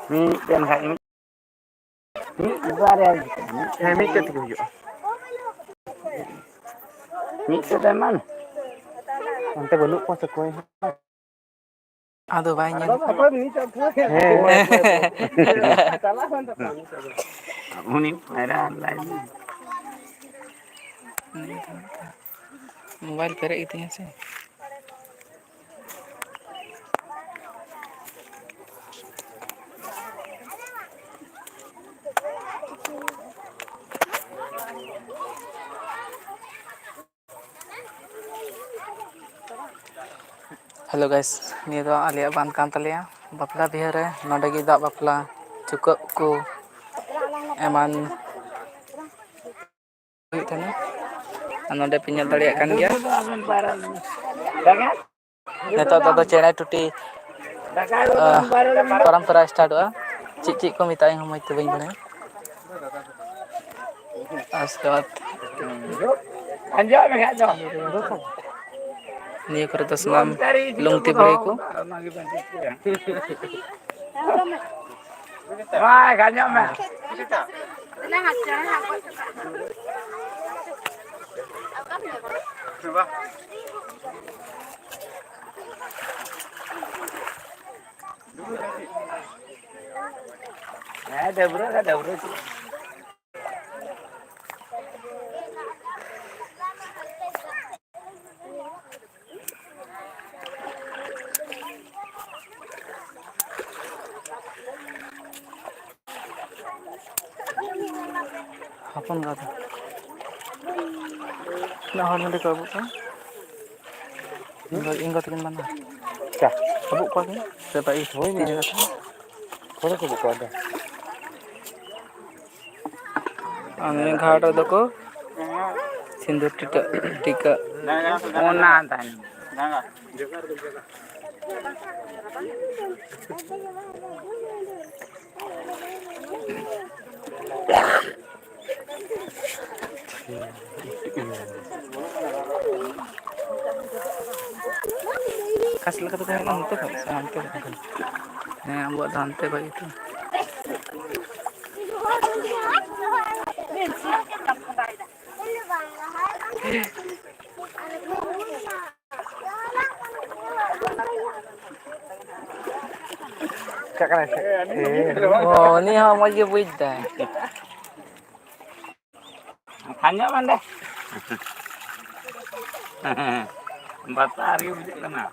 ᱢᱤᱫᱴᱮᱱ ᱠᱷᱟᱡ ᱢᱤᱫ ᱵᱟᱨᱭᱟ ᱦᱮᱸ ᱢᱤᱫᱴᱮᱡ ᱛᱮᱜᱮ ᱦᱩᱭᱩᱜᱼᱟ ᱢᱤᱫᱴᱮᱡ ᱮᱢᱟᱱ ᱚᱱᱛᱮ ᱵᱟᱹᱱᱩᱜ ᱠᱚᱣᱟ ᱥᱮ ᱚᱠᱚᱭ ᱟᱫᱚ ᱵᱟᱭ ᱧᱮᱞ ᱩᱱᱤ ᱯᱟᱭᱨᱟ ᱞᱟᱭ ᱢᱳᱵᱟᱭᱤᱞ ᱯᱮᱨᱮᱡ ᱜᱮᱛᱤᱧᱟ ᱥᱮ ᱦᱮᱞᱳ ᱜᱟᱭᱥ ᱱᱤᱭᱟᱹ ᱫᱚ ᱟᱞᱮᱭᱟᱜ ᱵᱟᱸᱫᱷ ᱠᱟᱱ ᱛᱟᱞᱮᱭᱟ ᱵᱟᱯᱞᱟ ᱵᱤᱦᱟᱹ ᱨᱮ ᱱᱚᱸᱰᱮ ᱜᱮ ᱫᱟᱜ ᱵᱟᱯᱞᱟ ᱪᱩᱠᱟᱹᱜ ᱠᱚ ᱮᱢᱟᱱ ᱦᱩᱭᱩᱜ ᱛᱟᱦᱮᱱᱟ ᱟᱨ ᱱᱚᱸᱰᱮ ᱯᱮ ᱧᱮᱞ ᱫᱟᱲᱮᱭᱟᱜ ᱠᱟᱱ ᱜᱮᱭᱟ ᱱᱤᱛᱚᱜ ᱫᱚ ᱪᱮᱬᱮ ᱴᱩᱴᱤ ᱯᱚᱨᱚᱢᱯᱚᱨᱟ ᱥᱴᱟᱨᱴᱚᱜᱼᱟ ᱪᱮᱫ ᱠᱚ ᱢᱮᱛᱟᱜᱼᱟ ᱤᱧ ᱦᱚᱸ ᱢᱚᱡᱽ ᱛᱮ ᱵᱟᱹᱧ ᱵᱟᱲᱟᱭᱟ ᱟᱸᱡᱚᱢ ᱢᱮ ᱟᱸᱡᱚᱢ ᱱᱤᱭᱟᱹ ᱠᱚᱨᱮ ᱫᱚ ᱥᱟᱱᱟᱢ ᱞᱩᱝᱛᱤ ᱵᱩᱲᱦᱤ ᱠᱚ ᱟᱸᱡᱚᱢ ᱢᱮ ᱦᱮᱸ ᱰᱟᱹᱵᱽᱨᱟᱹ ᱰᱟᱹᱵᱽᱨᱟᱹ ᱦᱚᱯᱚᱱ ᱜᱟᱫᱟ ᱛᱤᱱᱟᱹᱜ ᱦᱚᱲ ᱱᱚᱰᱮ ᱠᱚ ᱟᱵᱩᱜ ᱠᱚᱣᱟ ᱤᱧ ᱜᱚ ᱛᱟᱹᱠᱤᱱ ᱵᱟᱝ ᱟᱵᱩᱜ ᱠᱚᱣᱟ ᱠᱤᱱ ᱥᱮ ᱛᱤ ᱡᱟᱸᱜᱟ ᱠᱚ ᱠᱚᱨᱮ ᱠᱚ ᱟᱵᱩᱜ ᱠᱚᱣᱟ ᱟᱨ ᱱᱤᱭᱟᱹ ᱜᱷᱟᱴ ᱨᱮᱫᱚ ᱠᱚ ᱥᱤᱸᱫᱩᱨ ᱴᱤᱠᱟᱹᱜ ᱚᱱᱟ ᱛᱟᱦᱮᱱ ᱠᱟᱥ ᱞᱮᱠᱟ ᱛᱮᱠᱚ ᱦᱮᱡ ᱞᱮᱱᱟ ᱱᱚᱛᱮ ᱠᱷᱚᱡ ᱥᱮ ᱦᱟᱱᱛᱮ ᱠᱷᱚᱡ ᱦᱮᱸ ᱟᱵᱚᱣᱟᱜ ᱫᱚ ᱦᱟᱱᱛᱮ ᱠᱷᱚᱡ ᱜᱮᱛᱚ ᱪᱮᱠᱟᱜ ᱠᱟᱱᱟᱭ ᱥᱮ ᱚ ᱩᱱᱤ ᱦᱚᱸ ᱢᱚᱡᱽ ᱜᱮ ᱵᱩᱡᱽ ᱫᱟᱭ ᱟᱸᱡᱚᱢ ᱢᱮ ᱱᱚᱰᱮ ᱵᱟᱛᱟᱨ ᱜᱮ ᱵᱩᱡᱷᱟᱹᱜ ᱠᱟᱱᱟ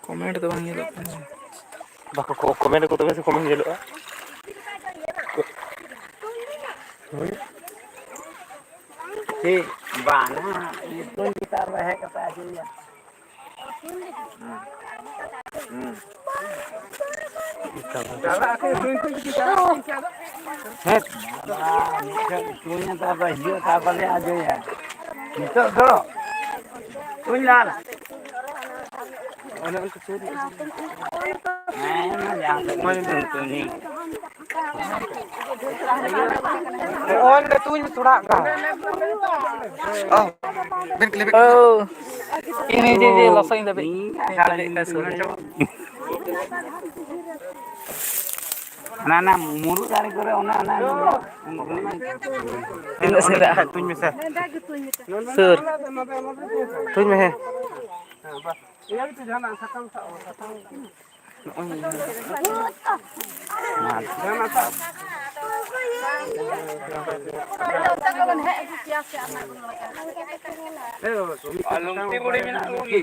ᱠᱚᱢᱮᱱᱴ ᱫᱚ ᱵᱟᱝ ᱧᱮᱞᱚᱜ ᱠᱟᱱᱟ ᱵᱟᱠᱚ ᱠᱚᱢᱮᱱᱴ ᱟᱠᱚ ᱛᱚᱵᱮ ᱥᱮ ᱠᱚᱢᱮᱱᱴ ᱧᱮᱞᱚᱜᱼᱟ ᱴᱷᱤᱠ ᱵᱟᱝ ᱧᱩᱛᱩᱢ ᱪᱮᱛᱟᱱ ᱨᱮ ᱦᱮᱡ ᱠᱟᱛᱮ ᱟᱹᱪᱩᱨᱭᱟ ᱱᱤᱛᱚᱜ ᱫᱚ ᱠᱩᱧ ᱞᱟᱞ ini langsung tapi Nana muruk dari kore ona Tina't sira tuñ mi se sur tuñ mi he Alumti budi mina lagi.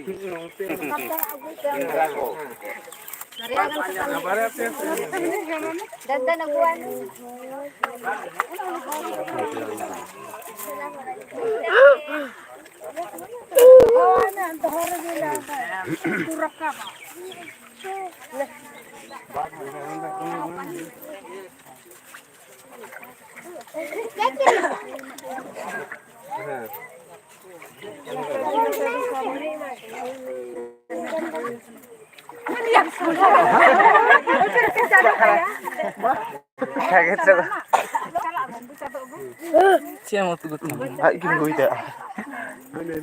Kaget saya. Siapa mau tuh tuh? Hai gini gue tidak. Iya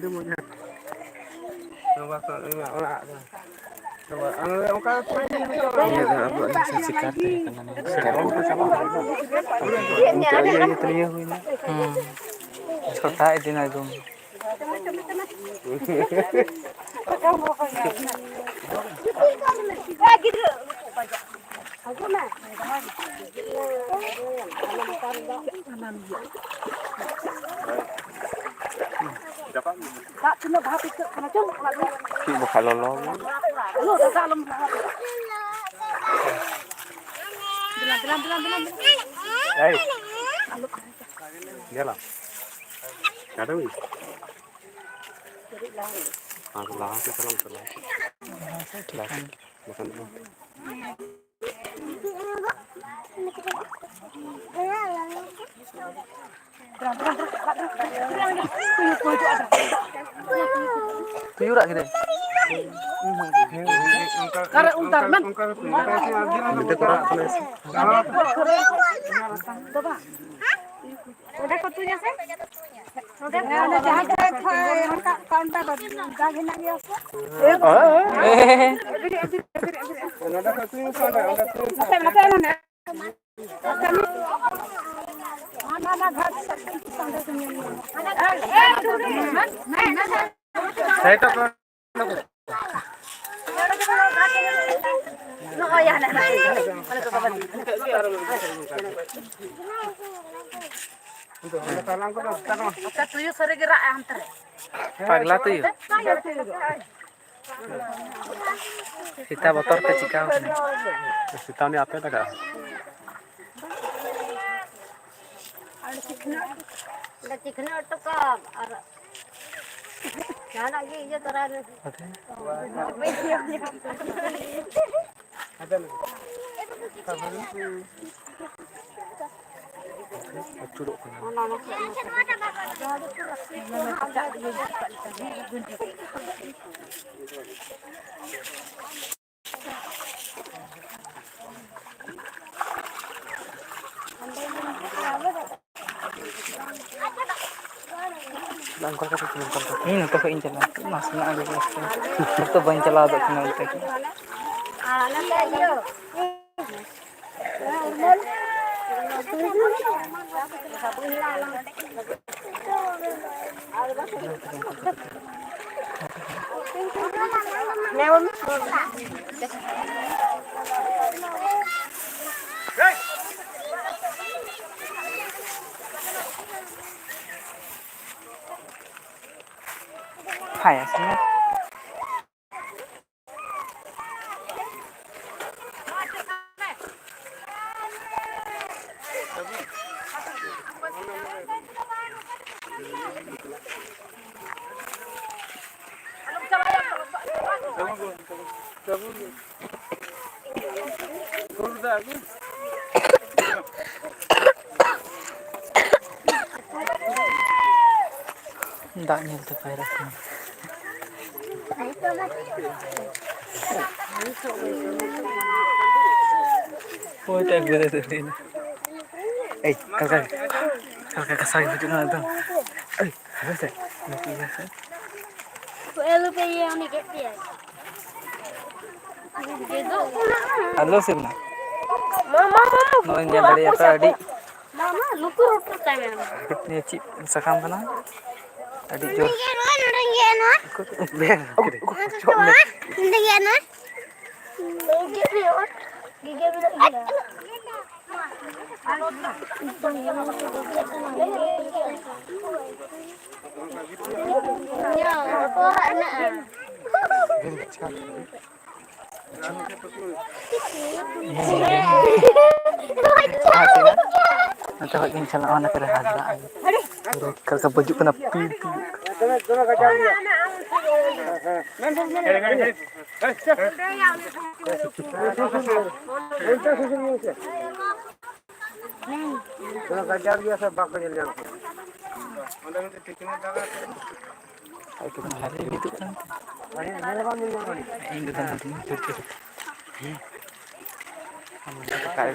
dah apa nih sikat छोटा है दिन आगम bakal lolong. Hey. Dia lah. Ada wih. Aku lah tu salam. Makan dulu. tuyul rak gitu Kare untar man. Udah kutunya sih? Udah jahat kaunter lagi lagi apa? Saya tak Oh ya, nak. Tuyul sering gerak antar. pagla tuyul kita motor ke Cikau tahu ni apa tak? Udah cikna tu ka. Jangan lagi je terang. ini to ke injala mas na ada to ban chala do kana ite hai asli dak nyel te pairas oh tak boleh tu ini kakak kasar gitu na tu apa sih mati ya sih Elu pe yang ni get dia. halo sih na Mama. no injan dari apa adi Mama, luku rotu time. ni cip sakam kana adi jor Ben. nanti bagi salah anak kerajaan kalau baju kena pipi hari itu kan ini kan Kali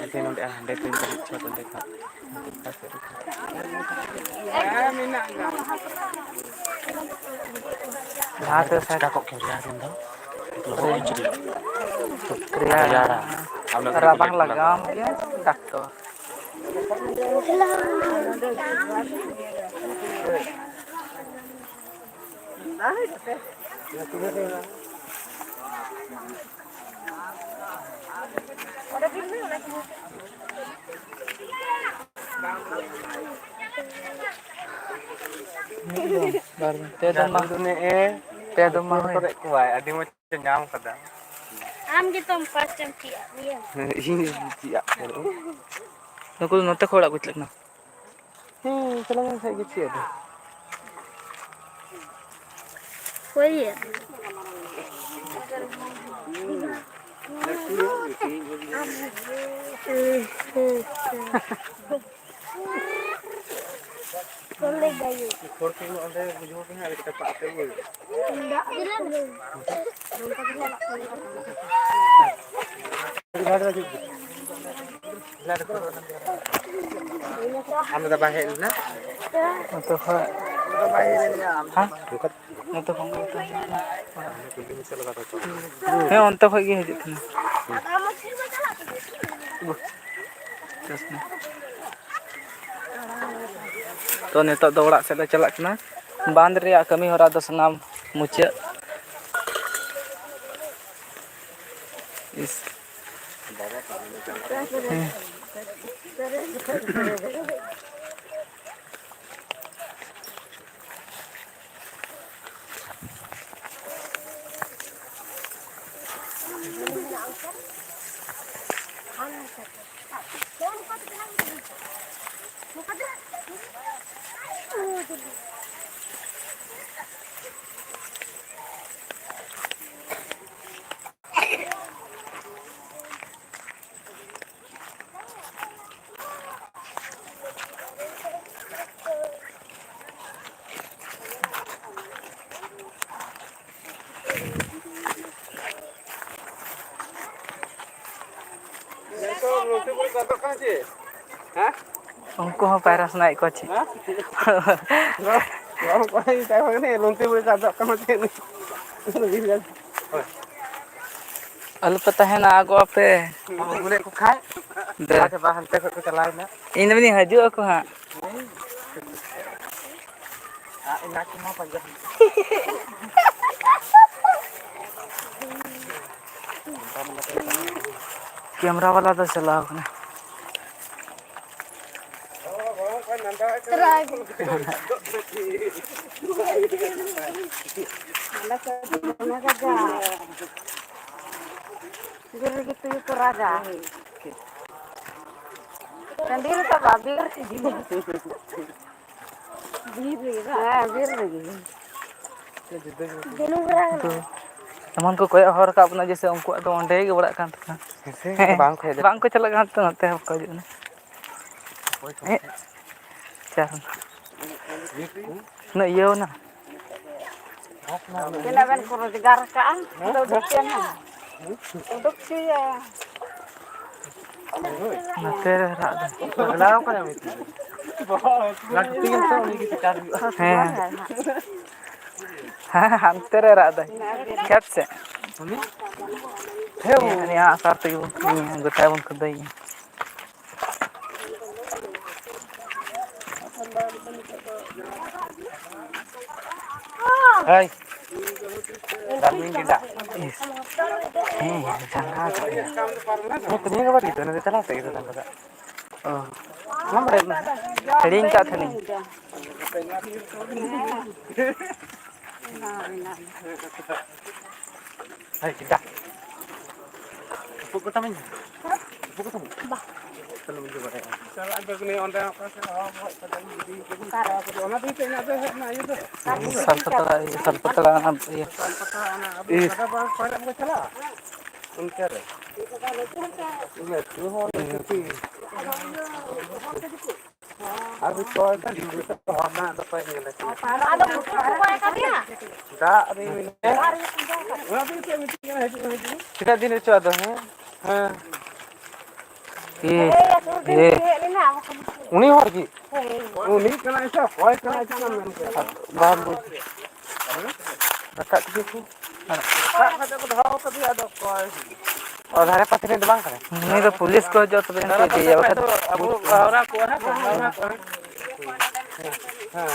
di sini udah ada tuh yang coba dekat. Lahat sa Kok kaya rin daw? kriya rabang lagam ya doktor. Am gitu pas jam tiap dia. Nukul note khoda kutlak na. Kailangan saya gitu ya. Kuya. Boleh gayu. Korting ada bujur kan ada kita pakai bu. Enggak. Anda dah bahaya na? Note kho. Ha? Note kho. He onte kho gi hijit na. तो नितोग दो ओड़ा सेले चलाक कना बांध रे कमी होरा दो सनाम मुचा इस उनको हो पैरस नाइ को छी Orang kau ini saya ni lonte boleh tak kamu ni. अल पता है ना आगो पे Boleh kau khai. Ada bahan teh kau celai na. इन बनी हजू को हां Enak mau panjang. कैमरा वाला तो चला अपने Bir gitu itu raga. Sendiri tak babir sih. Bir lagi. Jenuh berang. एमन को कोई हर का अपना जैसे उनको तो ओंडे के बड़ा कान था बांग को चला कान तो नते को जो ने चार न यो ना Kena kan perlu digarkan. Duduk sana. Duduk sih ya. नते रा Kenapa kau yang itu? Lagi tinggal tu ni kita cari. हां हम तेरे रा दे कैप से हे वो यहां करते हो गोता बन को दई Hai. Kami kita. जंगा Ini kenyang apa itu? Nanti telah saya itu tangkap. ओ हम रे ट्रेडिंग का था नहीं Hai kita. Pukul tamu. Pukul tamu. Bah. Kalau mencoba ya. Kalau ada kena onda apa sih? Ona di sini ada na itu. सलपतला ना ये Ada apa mau cala? Uncar. Ini tu ho ni. Abi kau kan di situ horna ada apa ni lagi? Ada buku kue kan dia? Tak, ada ini. Kita di ni cuaca. ᱦᱮᱸ ᱩᱱᱤ ᱦᱚᱲ ᱜᱮ ᱩᱱᱤ ᱠᱟᱱᱟᱭ ᱥᱮ ᱚᱠᱚᱭ ᱠᱟᱱᱟᱭ ᱪᱚᱝ ᱢᱮᱱ ᱠᱮᱫᱟ ᱵᱟᱢ ᱵᱩᱡᱽ ᱨᱟᱠᱟᱵ ᱠᱮᱫᱮ ᱠᱚ ᱨᱟᱠᱟᱵ ᱠᱟᱛᱮ ᱠᱚ ᱫᱚᱦᱚ ᱠᱟᱫᱮᱭᱟ ᱟᱫᱚ ᱚᱠᱚᱭ ᱚ ᱫᱷᱟᱨᱮ ᱯᱟᱥᱮ ᱨᱮᱱ ᱫᱚ ᱵᱟᱝ ᱠᱟᱱᱟᱭ ᱩᱱᱤ ᱫᱚ ᱯᱩᱞᱤᱥ ᱠᱚ ᱦᱤᱡᱩᱜᱼᱟ ᱛᱚᱵᱮ ᱩᱱᱠᱩ ᱤᱫᱤᱭᱮᱭᱟ ᱵᱟᱠᱷᱟᱱ ᱟᱵᱚ ᱦᱟᱣᱲᱟ ᱠᱚ ᱦᱮᱸ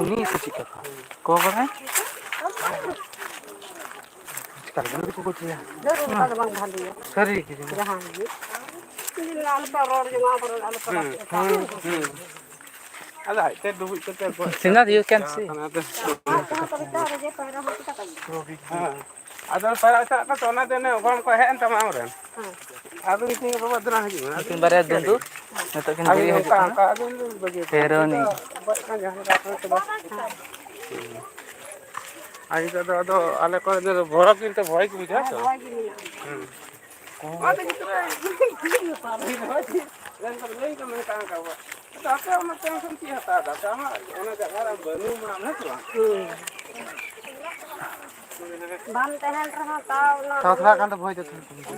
ᱩᱱᱤ ᱥᱮ ᱪᱮᱫ ᱠᱚ ᱵᱟᱲᱟᱭ ᱥᱟᱹᱨᱤ ᱜᱮ ᱟᱫᱚ ᱟᱡ ᱛᱮ ᱰᱩᱵᱩᱡ ᱠᱟᱛᱮ ᱜᱚᱡ Sinat you can see. ᱦᱮᱸ ᱟᱫᱚ ᱯᱟᱭᱨᱟ ᱪᱟᱞᱟᱜ ᱠᱟᱱᱟ ᱛᱚ ᱚᱱᱟᱛᱮ ᱜᱚᱲᱚᱢ ᱠᱚ ᱦᱮᱡ ᱮᱱ ᱛᱟᱢᱟ ᱟᱢᱨᱮᱱ ᱟᱫᱚ ᱢᱤᱛᱟᱹᱧ ᱵᱟᱵᱟ ᱫᱮᱞᱟ ᱦᱤᱡᱩᱜ ᱢᱮ ᱩᱱᱠᱤᱱ ᱵᱟᱨᱭᱟ ᱫᱩᱸᱫᱩ ᱱᱤᱛᱚᱜ ᱠᱤᱱ ᱵᱮᱨᱮᱫ ᱦᱤᱡᱩᱜ ᱠᱟᱱᱟ ᱚᱱᱠᱟ ᱟᱫᱚ ᱵᱟᱹᱜᱤ ᱯᱷᱮᱨᱳᱱᱤ ᱜᱚᱡ ᱠᱟᱱ ᱡᱟᱦᱟᱸ ᱞᱮᱠᱟ ᱟᱨ ᱱᱤᱛᱚᱜ ᱫᱚ ᱟᱫᱚ ᱟᱞᱮ ᱠᱚᱨᱮ ᱫᱚ ᱵᱚᱨᱚ ᱠᱤᱱᱛᱩ ᱵᱷᱚᱭ ᱠᱚ ᱵᱩᱡᱷᱟᱹᱣᱟ ᱛᱚ ᱟᱯᱮ ᱚᱱᱟ ᱴᱮᱱᱥᱚᱱ ᱪᱮᱫ ᱦᱟᱛᱟᱣ ᱫᱟ ᱟᱢᱟᱜ ᱚᱱᱟ ᱡᱟᱭᱜᱟ ᱨᱮ ᱵᱟᱹᱱᱩᱜᱼᱟ ᱦᱮᱸ ᱥᱮ ᱵᱟᱝ ᱵᱟᱢ ᱛᱟᱦᱮᱱ ᱨᱮᱦᱚᱸ ᱛᱟᱣ ᱛᱷᱚᱲᱟ ᱛᱷᱚᱲᱟ ᱠᱷᱟᱱ ᱫᱚ ᱵᱷᱚᱭ ᱫᱚ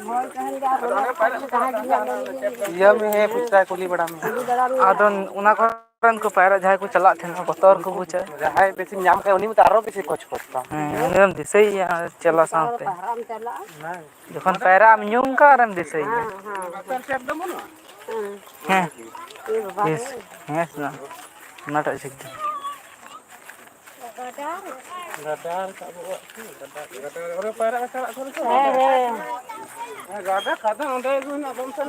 ᱵᱷᱚᱭ ᱛᱟᱦᱮᱱ ᱜᱮᱭᱟ ᱟᱫᱚ ᱚᱱᱮ ᱯᱟᱭᱨᱟᱜ ᱤᱭᱟᱹ ᱢᱮ ᱯᱩᱪᱷᱛᱟᱭ ᱠᱩᱞᱤ ᱵᱟᱲᱟ ᱢᱮ ᱟᱫᱚ ᱚᱱᱟ ᱠᱚᱨᱮᱱ ᱠᱚ ᱯᱟᱭᱨᱟᱜ ᱡᱟᱦᱟᱸᱭ ᱠᱚ ᱪᱟᱞᱟᱜ ᱛᱟᱦᱮᱱᱟ ᱵᱚᱛᱚᱨ ᱠᱚ ᱵᱩᱡᱟ ᱡᱟᱦᱟᱸᱭ ᱵᱮᱥᱤᱢ ᱧᱟᱢ ᱠᱷᱟᱡ ᱩᱱᱤ ᱢᱟᱛᱚ ᱟᱨᱚ ᱵᱮᱥᱤ ᱠᱚᱪ ᱠᱚᱪᱛᱟ ᱦᱮᱸ ᱫᱤᱥᱟᱹᱭᱮᱭᱟ ᱪᱟᱞᱟᱣ ᱥᱟᱶᱛᱮ ᱡᱚᱠᱷᱚᱱ ᱯᱟᱭᱨᱟᱜ ᱮᱢ ᱧᱩᱢ ᱠᱟᱜ ᱟᱨᱮᱢ ᱫᱤᱥᱟᱹᱭᱮᱭᱟ ᱦᱮᱸ ᱦᱮᱸ ᱚᱱᱟᱴᱟᱜ ᱴᱷᱤᱠ ᱜᱮᱭᱟ ᱯᱟᱭᱨᱟᱜ ᱪᱟᱞᱟᱜ ᱜᱟᱰᱟ ᱠᱟᱫᱟ ᱚᱸᱰᱮ ᱵᱟᱢ ᱥᱮᱱ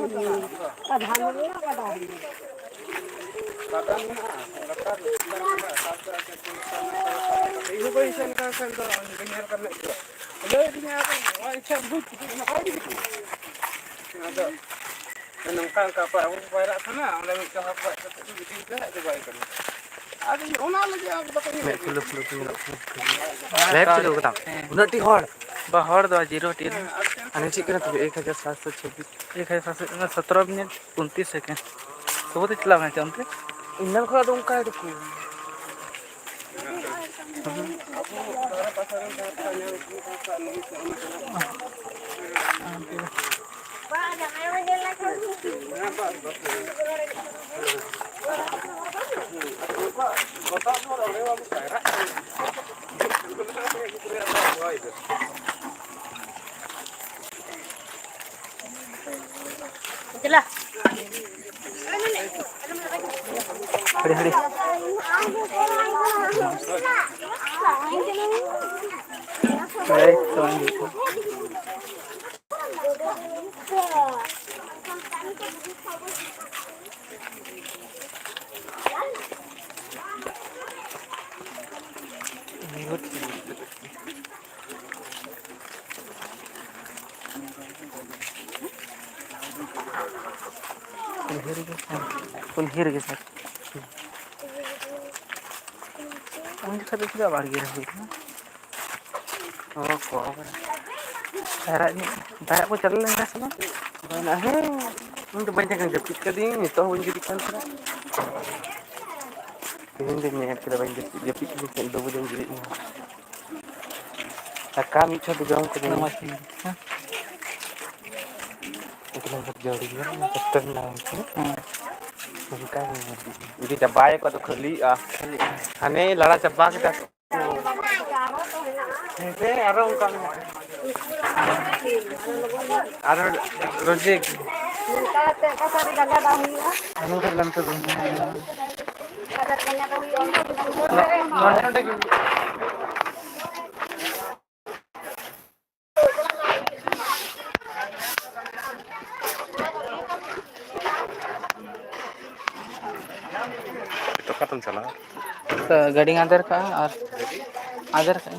ᱟᱫᱚ ᱱᱚᱝᱠᱟ ᱚᱱᱠᱟ ᱟᱵᱚ ᱯᱟᱭᱨᱟᱜ ᱠᱟᱱᱟ ᱚᱸᱰᱮ ᱢᱤᱫᱴᱟᱝ ᱦᱚᱲ ᱜᱚᱡ ᱠᱟᱛᱮ ᱠᱚ ᱜᱤᱰᱤ ᱠᱟᱭᱟ ᱟᱫᱚ ᱵᱟᱭ ᱠᱟᱱᱟ ᱟᱫᱚ ᱚᱱᱟ ᱞᱟᱹᱜᱤᱫ उन्नत हॉल हॉल दो 0 आणि चिकन 1726 17 मिनट 29 सेकंड सोबत चला मैं जानते इन्नल खा दूं का देखो चला हड़ी हड़ी कुल्हिर के साथ उनके साथ क्या बाढ़ गिर हुई थी दायरा को चल लेंगे सब बना है उन तो बंदे का पिट कर दी तो उनकी दिक्कत है हिंदी में है कि बंदे ये पिट के दो बजे गिरी काम इच्छा तो जाऊं को नमस्ते इतना सब जोड़ी है ना कस्टम ना उनका ये चबाए को तो खली हने लड़ा चबा के ते आरो उनका आरो रोजे अनु लम तो तो खत्म चला तो गाड़ी अंदर का और अंदर का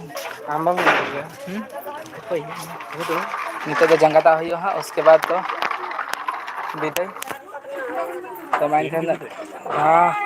आम बम गया नितो तो जंगाता हुई हाँ उसके बाद तो विदाई तो मान हाँ